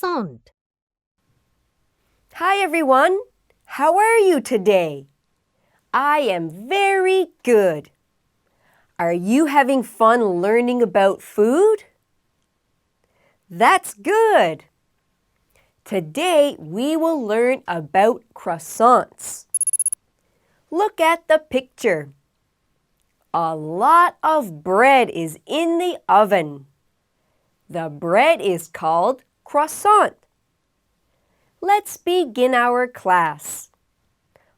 croissant. Hi everyone, how are you today? I am very good. Are you having fun learning about food? That's good. Today we will learn about croissants. Look at the picture. A lot of bread is in the oven. The bread is called croissant. Let's begin our class.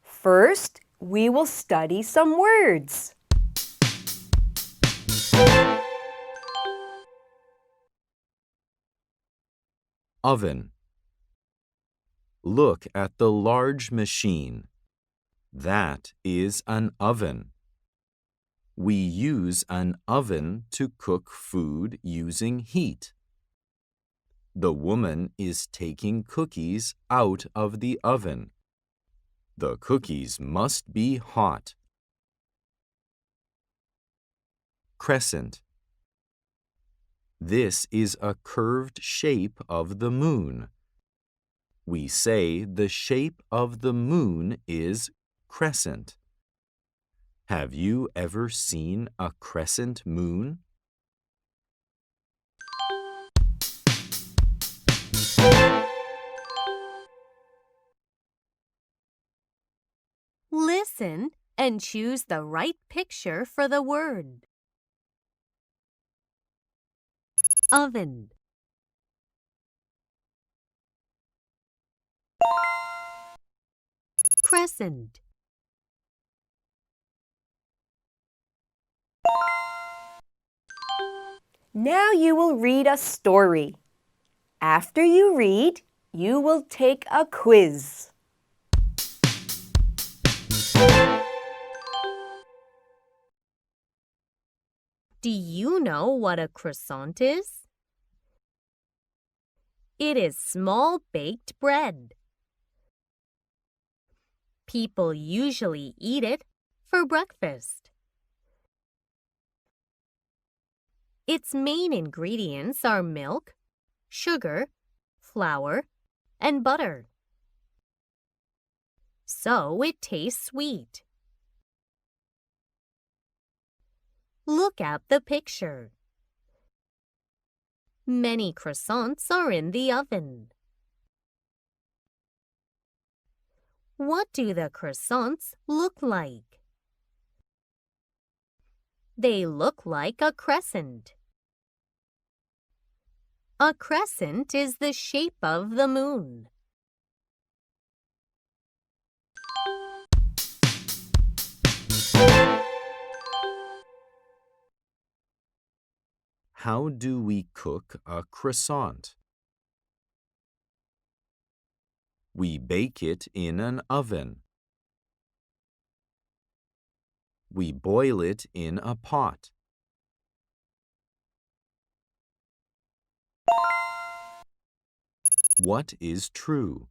First, we will study some words. Oven. Look at the large machine. That is an oven. We use an oven to cook food using heat. The woman is taking cookies out of the oven. The cookies must be hot. Crescent. This is a curved shape of the moon. We say the shape of the moon is crescent. Have you ever seen a crescent moon? Listen and choose the right picture for the word. Oven. Crescent. Now you will read a story. After you read, you will take a quiz. Do you know what a croissant is? It is small baked bread. People usually eat it for breakfast. Its main ingredients are milk, sugar, flour, and butter. So it tastes sweet. Look at the picture. Many croissants are in the oven. What do the croissants look like? They look like a crescent. A crescent is the shape of the moon. How do we cook a croissant? We bake it in an oven. We boil it in a pot. What is true?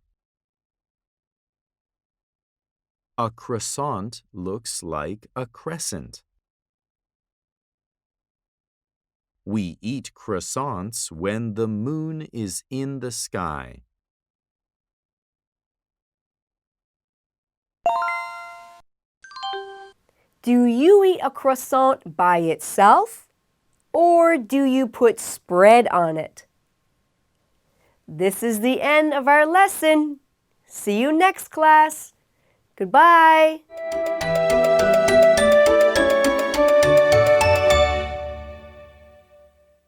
A croissant looks like a crescent. We eat croissants when the moon is in the sky. Do you eat a croissant by itself, or do you put spread on it? This is the end of our lesson. See you next class. Goodbye.